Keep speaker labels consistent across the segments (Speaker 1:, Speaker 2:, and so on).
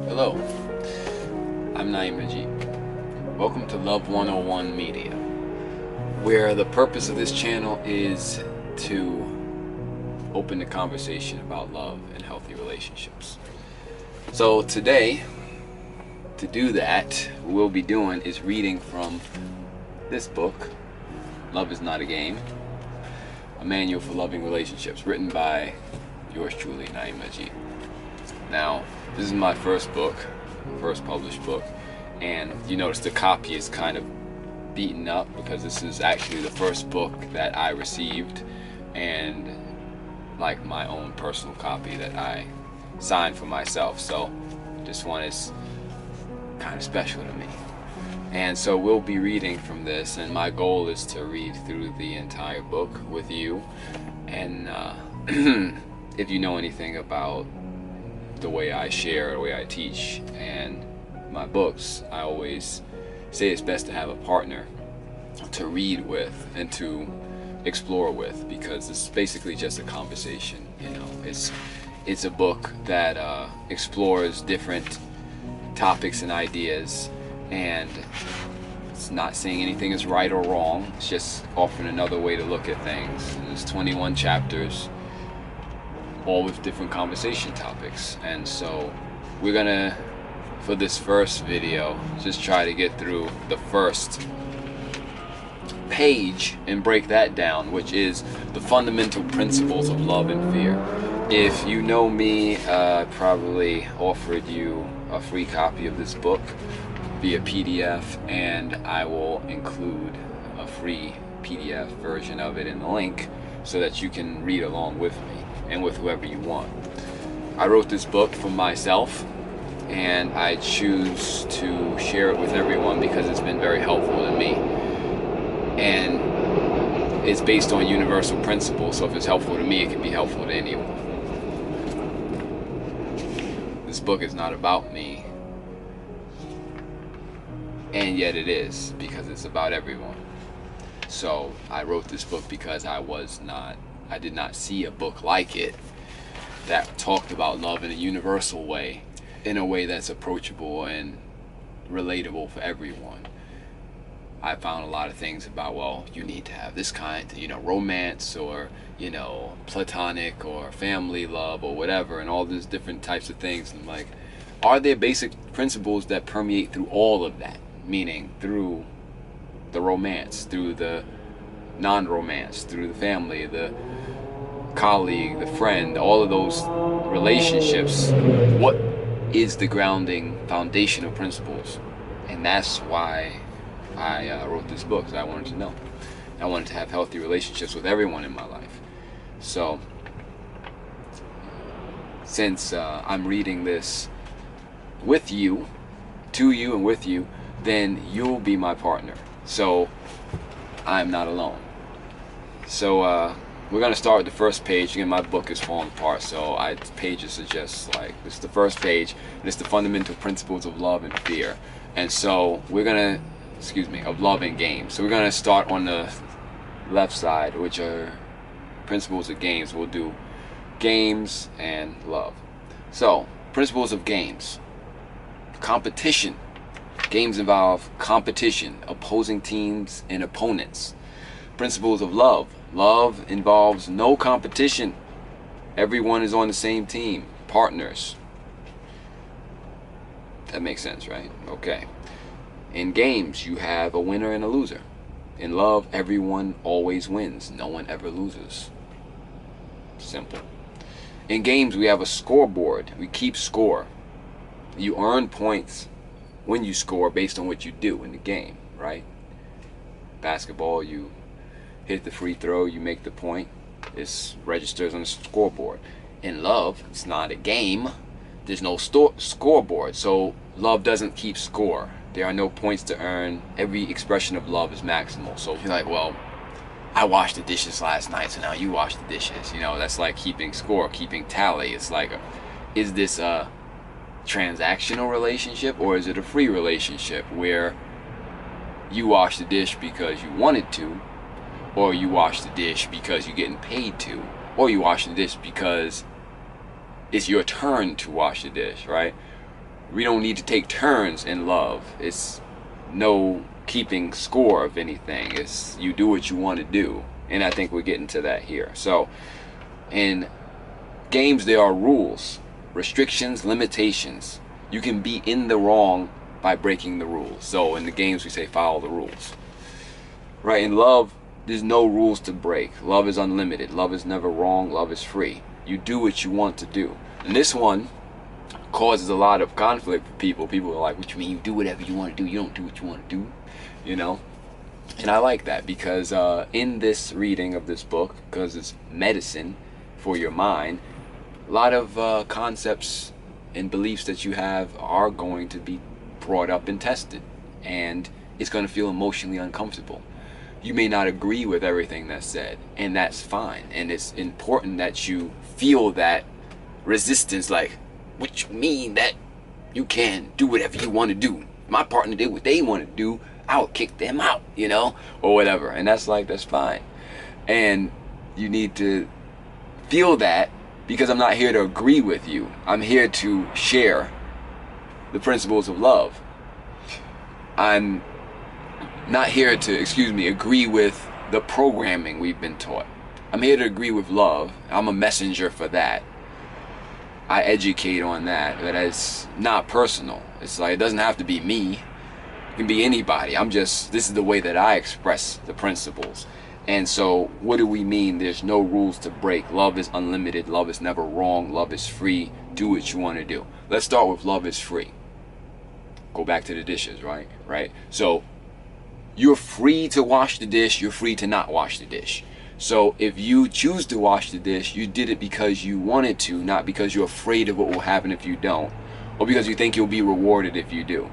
Speaker 1: Hello, I'm Najieb. Welcome to Love 101 Media, where the purpose of this channel is to open the conversation about love and healthy relationships. So today, to do that, what we'll be doing is reading from this book, Love is Not a Game, a manual for loving relationships, written by yours truly, Najieb. Now, this is my first published book, and you notice the copy is kind of beaten up because this is actually the first book that I received, and like my own personal copy that I signed for myself. So this one is kind of special to me. And so we'll be reading from this, and my goal is to read through the entire book with you. And if you know anything about the way I share, the way I teach, and my books, I always say it's best to have a partner to read with and to explore with, because it's basically just a conversation. You know, it's a book that explores different topics and ideas, and it's not saying anything is right or wrong. It's just offering another way to look at things. And there's 21 chapters, all with different conversation topics. And so we're gonna, for this first video, just try to get through the first page and break that down, which is the fundamental principles of love and fear. If you know me, I probably offered you a free copy of this book via PDF, and I will include a free PDF version of it in the link so that you can read along with me and with whoever you want. I wrote this book for myself, and I choose to share it with everyone because it's been very helpful to me. And it's based on universal principles, so if it's helpful to me, it can be helpful to anyone. This book is not about me, and yet it is, because it's about everyone. So I wrote this book because I did not see a book like it that talked about love in a universal way, in a way that's approachable and relatable for everyone. I found a lot of things about, well, you need to have this kind, romance, or, platonic or family love or whatever, and all these different types of things. And I'm like, are there basic principles that permeate through all of that? Meaning through the romance, through the non-romance, through the family, the colleague, the friend, all of those relationships. What is the grounding foundational principles? And that's why I wrote this book, because I wanted to know. I wanted to have healthy relationships with everyone in my life. So since I'm reading this with you, to you and with you, then you'll be my partner. So I'm not alone. So we're gonna start with the first page. Again, my book is falling apart, so pages are just like, this is the first page, and it's the fundamental principles of love and fear. And so we're gonna, of love and games. So we're gonna start on the left side, which are principles of games. We'll do games and love. So, principles of games. Competition. Games involve competition, opposing teams and opponents. Principles of love. Love involves no competition. Everyone is on the same team. Partners. That makes sense, right? Okay. In games, you have a winner and a loser. In love, everyone always wins. No one ever loses. Simple. In games, we have a scoreboard. We keep score. You earn points when you score based on what you do in the game, right? Basketball, you hit the free throw, you make the point. It registers on the scoreboard. In love, it's not a game. There's no scoreboard, so love doesn't keep score. There are no points to earn. Every expression of love is maximal. So you're like, well, I washed the dishes last night, so now you wash the dishes. You know, that's like keeping score, keeping tally. It's like, is this a transactional relationship, or is it a free relationship where you wash the dish because you wanted to, or you wash the dish because you're getting paid to, or you wash the dish because it's your turn to wash the dish, right? We don't need to take turns in love. It's no keeping score of anything. It's you do what you want to do. And I think we're getting to that here. So in games, there are rules, restrictions, limitations. You can be in the wrong by breaking the rules. So in the games, we say follow the rules, right? In love, there's no rules to break. Love is unlimited. Love is never wrong. Love is free. You do what you want to do. And this one causes a lot of conflict for people. People are like, what you mean you do whatever you want to do? You don't do what you want to do, you know? And I like that because in this reading of this book, because it's medicine for your mind, a lot of concepts and beliefs that you have are going to be brought up and tested. And it's going to feel emotionally uncomfortable. You may not agree with everything that's said, and that's fine. And it's important that you feel that resistance, like, what you mean that you can do whatever you want to do? My partner did what they want to do, I would kick them out, you know, or whatever. And that's like, that's fine. And you need to feel that, because I'm not here to agree with you. I'm here to share the principles of love. I'm not here to, agree with the programming we've been taught. I'm here to agree with love. I'm a messenger for that. I educate on that, but it's not personal. It's like, it doesn't have to be me. It can be anybody. This is the way that I express the principles. And so, what do we mean? There's no rules to break. Love is unlimited. Love is never wrong. Love is free. Do what you want to do. Let's start with love is free. Go back to the dishes, right? Right? So, you're free to wash the dish. You're free to not wash the dish. So if you choose to wash the dish, you did it because you wanted to, not because you're afraid of what will happen if you don't, or because you think you'll be rewarded if you do.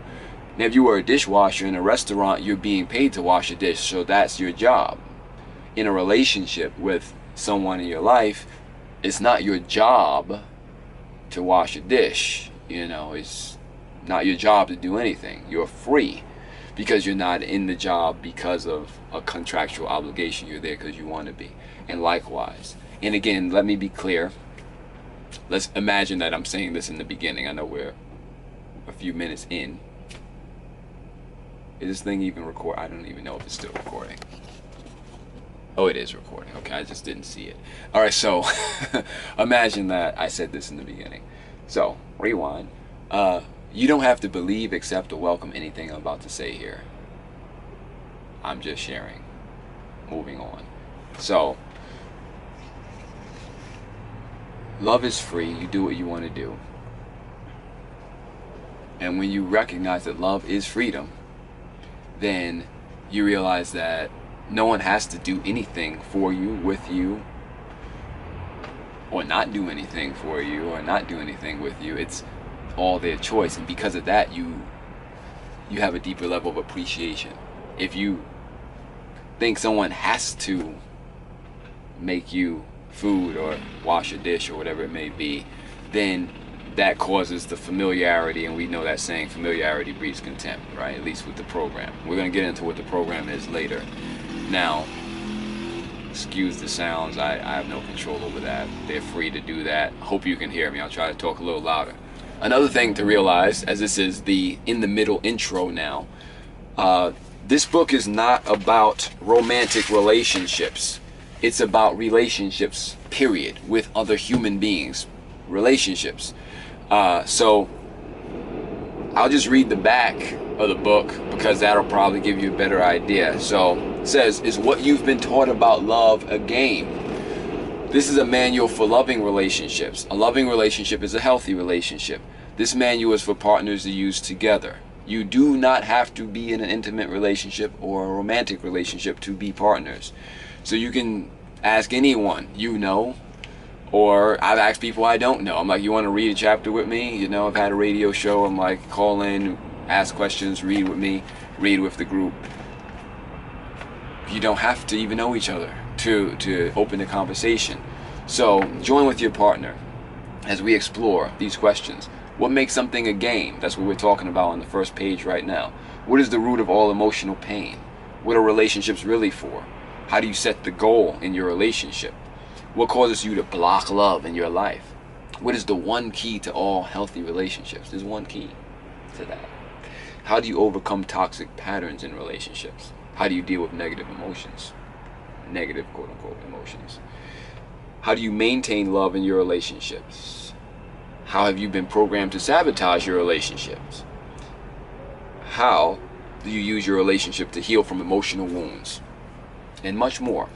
Speaker 1: Now, if you were a dishwasher in a restaurant, you're being paid to wash a dish, so that's your job. In a relationship with someone in your life, it's not your job to wash a dish. You know, it's not your job to do anything. You're free. Because you're not in the job because of a contractual obligation. You're there because you want to be. And likewise. And again, let me be clear. Let's imagine that I'm saying this in the beginning. I know we're a few minutes in. Is this thing even recording? I don't even know if it's still recording. Oh, it is recording. Okay, I just didn't see it. All right, so imagine that I said this in the beginning. So, rewind. You don't have to believe, accept, or welcome anything I'm about to say here. I'm just sharing. Moving on. So, love is free. You do what you want to do. And when you recognize that love is freedom, then you realize that no one has to do anything for you, with you, or not do anything for you, or not do anything with you. It's all their choice, and because of that, you have a deeper level of appreciation. If you think someone has to make you food or wash a dish or whatever it may be, then that causes the familiarity, and we know that saying, familiarity breeds contempt, right? At least with the program. We're going to get into what the program is later. Now, excuse the sounds, I have no control over that. They're free to do that. Hope you can hear me. I'll try to talk a little louder. Another thing to realize, as this is the in the middle intro now, this book is not about romantic relationships. It's about relationships, period, with other human beings. Relationships. So I'll just read the back of the book because that'll probably give you a better idea. So it says, is what you've been taught about love a game? This is a manual for loving relationships. A loving relationship is a healthy relationship. This manual is for partners to use together. You do not have to be in an intimate relationship or a romantic relationship to be partners. So you can ask anyone you know, or I've asked people I don't know. I'm like, you want to read a chapter with me? You know, I've had a radio show. I'm like, call in, ask questions, read with me, read with the group. You don't have to even know each other. to open the conversation. So join with your partner as we explore these questions. What makes something a game? That's what we're talking about on the first page right now. What is the root of all emotional pain? What are relationships really for? How do you set the goal in your relationship? What causes you to block love in your life? What is the one key to all healthy relationships? There's one key to that. How do you overcome toxic patterns in relationships? How do you deal with negative emotions? Negative quote-unquote emotions. How do you maintain love in your relationships? How have you been programmed to sabotage your relationships? How do you use your relationship to heal from emotional wounds? And much more.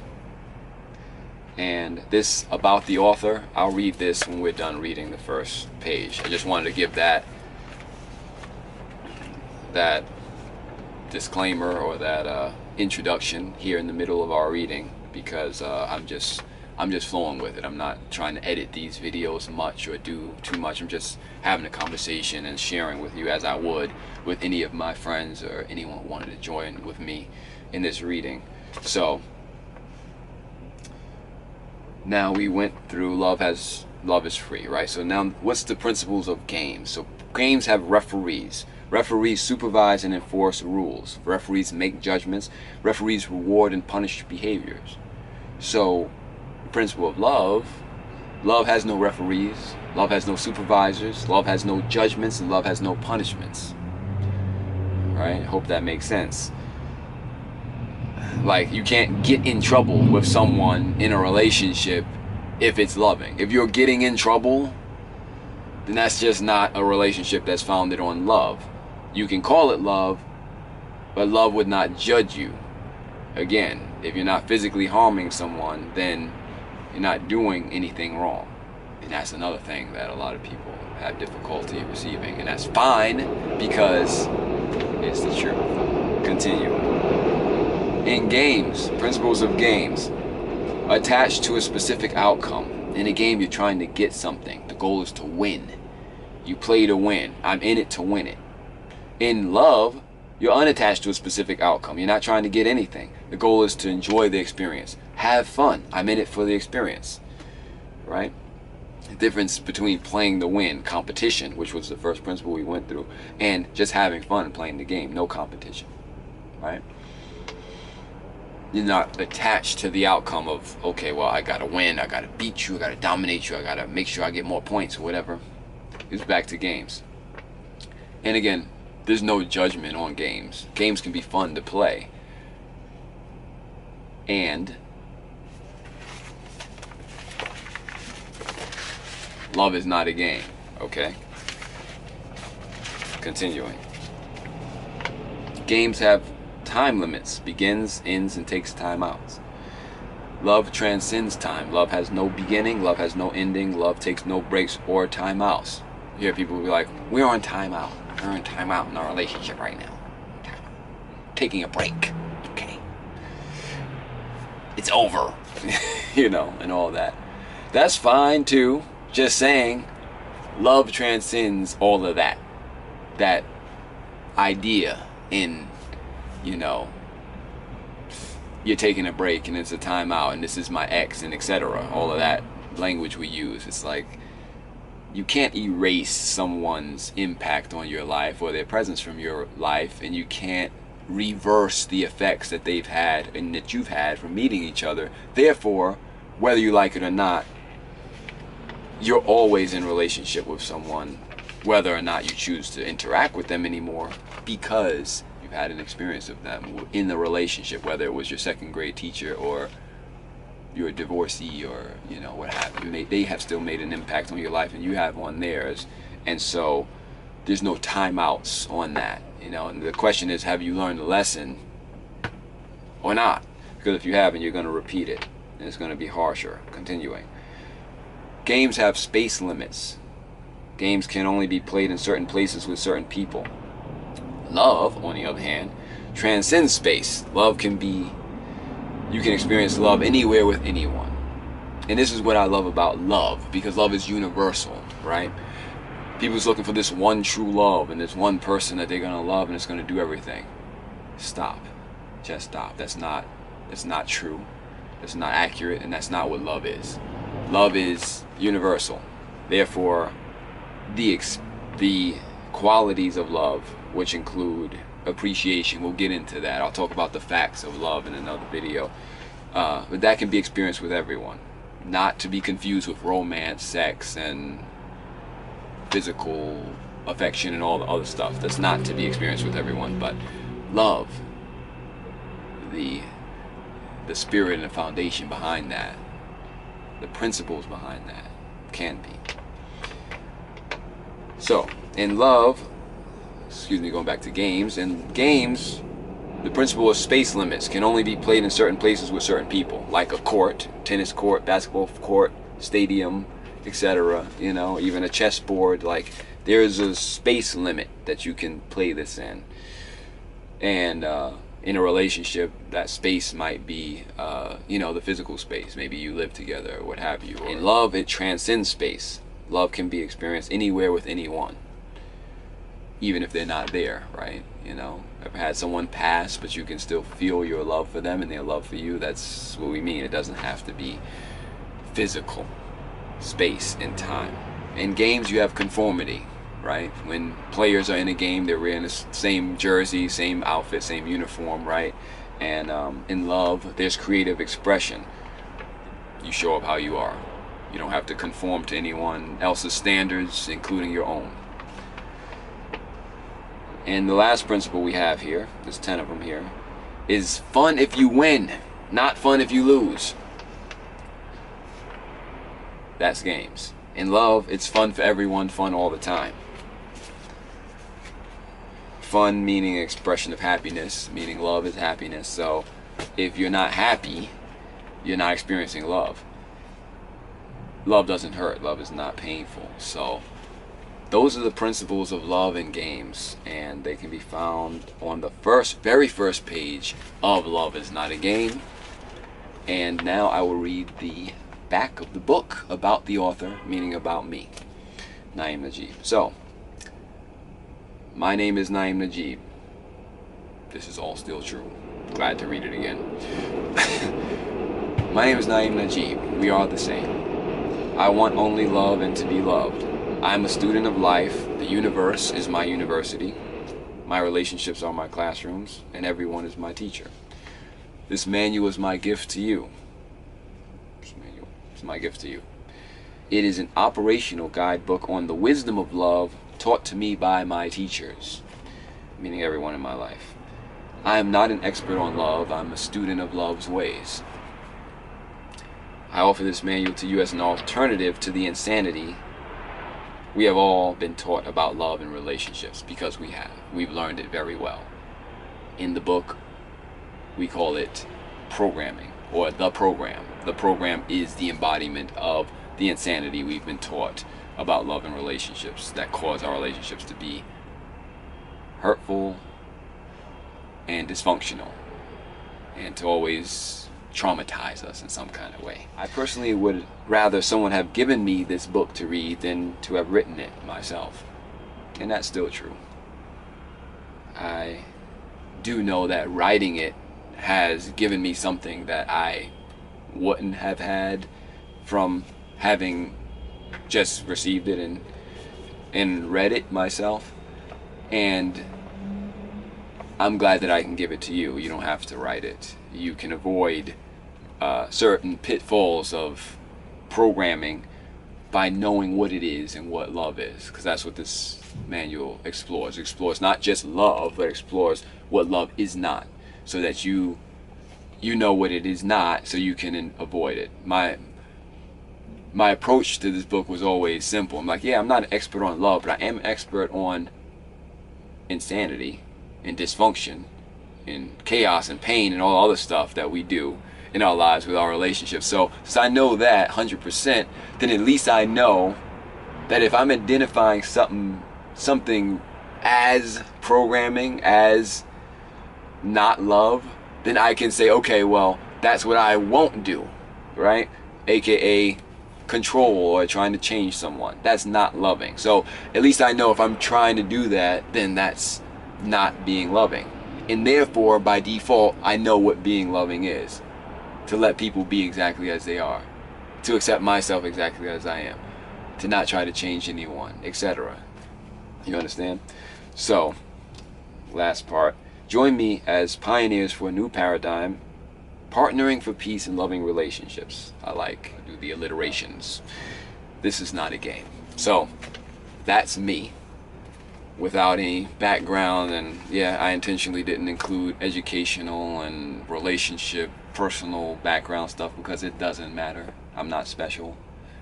Speaker 1: And this about the author, I'll read this when we're done reading the first page. I just wanted to give that disclaimer or that introduction here in the middle of our reading, because I'm just flowing with it. I'm not trying to edit these videos much or do too much. I'm just having a conversation and sharing with you as I would with any of my friends or anyone who wanted to join with me in this reading. So now we went through love is free, right? So now what's the principles of games? So games have referees. Referees supervise and enforce rules. Referees make judgments. Referees reward and punish behaviors. So the principle of love has no referees. Love has no supervisors. Love has no judgments, and love has no punishments. Right? Hope that makes sense. Like, you can't get in trouble with someone in a relationship if it's loving. If you're getting in trouble, then that's just not a relationship that's founded on love. You can call it love, but love would not judge you. Again, if you're not physically harming someone, then you're not doing anything wrong. And that's another thing that a lot of people have difficulty receiving. And that's fine, because it's the truth. Continue. In games, principles of games, attached to a specific outcome. In a game, you're trying to get something. The goal is to win. You play to win. I'm in it to win it. In love, you're unattached to a specific outcome. You're not trying to get anything. The goal is to enjoy the experience. Have fun. I'm in it for the experience. Right? The difference between playing to win, competition, which was the first principle we went through, and just having fun and playing the game. No competition. Right? You're not attached to the outcome of, okay, well, I gotta win, I gotta beat you, I gotta dominate you, I gotta make sure I get more points or whatever. It's back to games. And again, there's no judgment on games. Games can be fun to play. And love is not a game, okay? Continuing. Games have time limits, begins, ends, and takes time out. Love transcends time. Love has no beginning, love has no ending, love takes no breaks or timeouts. You hear people be like, we're on timeout. We're on timeout in our relationship right now. Taking a break. Okay. It's over. You know, and all that. That's fine too. Just saying, love transcends all of that. That idea in, you know, you're taking a break and it's a timeout and this is my ex and etc. All of that language we use. It's like, you can't erase someone's impact on your life or their presence from your life, and you can't reverse the effects that they've had and that you've had from meeting each other. Therefore, whether you like it or not, you're always in relationship with someone, whether or not you choose to interact with them anymore, because you've had an experience of them in the relationship, whether it was your second grade teacher or you're a divorcee or, you know, what have you. They have still made an impact on your life and you have on theirs. And so there's no timeouts on that, you know. And the question is, have you learned the lesson or not? Because if you haven't, you're going to repeat it and it's going to be harsher. Continuing. Games have space limits. Games can only be played in certain places with certain people. Love, on the other hand, transcends space. Love can be, you can experience love anywhere with anyone. And this is what I love about love, because love is universal, right? People's looking for this one true love and this one person that they're going to love and it's going to do everything. Stop. Just stop. That's not true. That's not accurate, and that's not what love is. Love is universal. Therefore, the qualities of love, which include appreciation, we'll get into that. I'll talk about the facts of love in another video. But that can be experienced with everyone. Not to be confused with romance, sex, and physical affection and all the other stuff. That's not to be experienced with everyone. But love, the spirit and the foundation behind that, the principles behind that, can be. So, in love, going back to games, in games, the principle of space limits can only be played in certain places with certain people, like a court, tennis court, basketball court, stadium, etc. You know, even a chessboard. Like, there's a space limit that you can play this in. And in a relationship, that space might be, you know, the physical space. Maybe you live together or what have you. In love, it transcends space. Love can be experienced anywhere with anyone, even if they're not there, right? You know, I've had someone pass, but you can still feel your love for them and their love for you. That's what we mean. It doesn't have to be physical, space and time. In games, you have conformity, right? When players are in a game, they're wearing the same jersey, same outfit, same uniform, right? And in love, there's creative expression. You show up how you are. You don't have to conform to anyone else's standards, including your own. And the last principle we have here, there's 10 of them here, is fun if you win, not fun if you lose. That's games. In love, it's fun for everyone, fun all the time. Fun meaning expression of happiness, meaning love is happiness. So if you're not happy, you're not experiencing love. Love doesn't hurt. Love is not painful. So those are the principles of love in games, and they can be found on the very first page of Love Is Not a Game. And now I will read the back of the book about the author, meaning about me, Najieb Najieb. So, my name is Najieb Najieb. This is all still true. Glad to read it again. My name is Najieb Najieb. We are the same. I want only love and to be loved. I'm a student of life. The universe is my university. My relationships are my classrooms, and everyone is my teacher. This manual is my gift to you. This manual is my gift to you. It is an operational guidebook on the wisdom of love taught to me by my teachers, meaning everyone in my life. I am not an expert on love. I'm a student of love's ways. I offer this manual to you as an alternative to the insanity we have all been taught about love and relationships, because we have. We've learned it very well. In the book, we call it programming, or the program. The program is the embodiment of the insanity we've been taught about love and relationships that cause our relationships to be hurtful and dysfunctional, and to always traumatize us in some kind of way. I personally would rather someone have given me this book to read than to have written it myself. And that's still true. I do know that writing it has given me something that I wouldn't have had from having just received it and read it myself. And I'm glad that I can give it to you. You don't have to write it. You can avoid certain pitfalls of programming by knowing what it is and what love is, because that's what this manual explores. It explores not just love, but explores what love is not, so that you know what it is not, so you can avoid it. My approach to this book was always simple. I'm like, yeah, I'm not an expert on love, but I am an expert on insanity and dysfunction and chaos and pain and all other stuff that we do in our lives with our relationships. So since I know that 100%, then at least I know that if I'm identifying something as programming, as not love, then I can say, okay, well, that's what I won't do, right? AKA control or trying to change someone. That's not loving. So at least I know if I'm trying to do that, then that's not being loving. And therefore, by default, I know what being loving is. to let people be exactly as they are, to accept myself exactly as I am, to not try to change anyone, etc. You understand? So, last part. Join me as pioneers for a new paradigm, partnering for peace and loving relationships. I do the alliterations. This is not a game. So, that's me, without any background, and yeah, I intentionally didn't include educational and relationship, personal background stuff because it doesn't matter. I'm not special.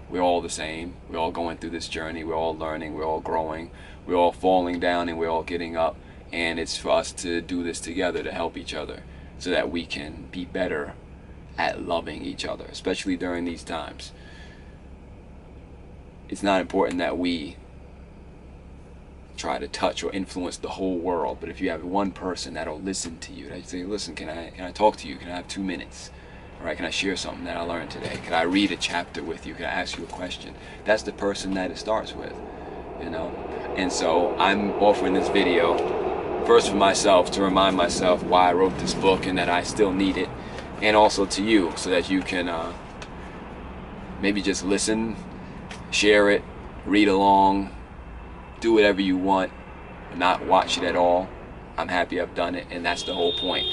Speaker 1: We're all the same. We're all going through this journey. We're all learning. We're all growing. We're all falling down and we're all getting up. And it's for us to do this together to help each other so that we can be better at loving each other, especially during these times. It's not important that we try to touch or influence the whole world, but if you have one person that'll listen to you, that say, listen, can I talk to you? Can I have 2 minutes? All right, can I share something that I learned today? Can I read a chapter with you? Can I ask you a question? That's the person that it starts with, you know? And so I'm offering this video first for myself, to remind myself why I wrote this book and that I still need it, and also to you so that you can maybe just listen, share it, read along, do whatever you want, not watch it at all. I'm happy I've done it, and that's the whole point.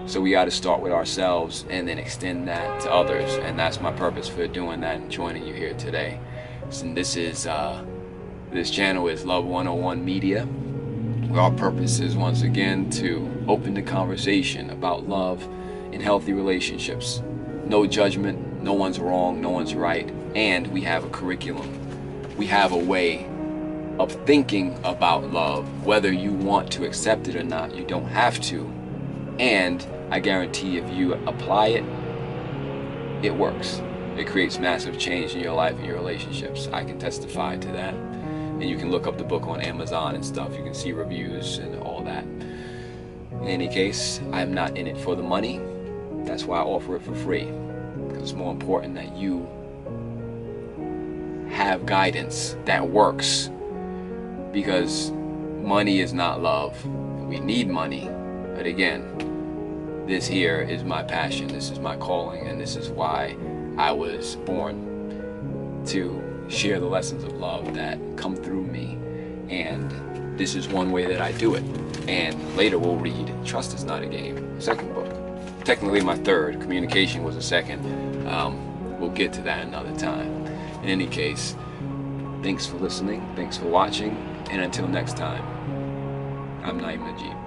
Speaker 1: So we got to start with ourselves and then extend that to others, and that's my purpose for doing that and joining you here today. And this channel is Love 101 Media, where our purpose is once again to open the conversation about love in healthy relationships. No judgment, no one's wrong, no one's right, and we have a curriculum. We have a way of thinking about love. Whether you want to accept it or not, you don't have to. And I guarantee if you apply it, it works. It creates massive change in your life and your relationships. I can testify to that. And you can look up the book on Amazon and stuff. You can see reviews and all that. In any case, I'm not in it for the money. That's why I offer it for free. Because it's more important that you have guidance that works. Because money is not love. We need money. But again, this here is my passion. This is my calling. And this is why I was born, to share the lessons of love that come through me. And this is one way that I do it. And later we'll read Trust Is Not a Game, second book. Technically my third. Communication was a second. We'll get to that another time. In any case, thanks for listening. Thanks for watching. And until next time, I'm Najieb.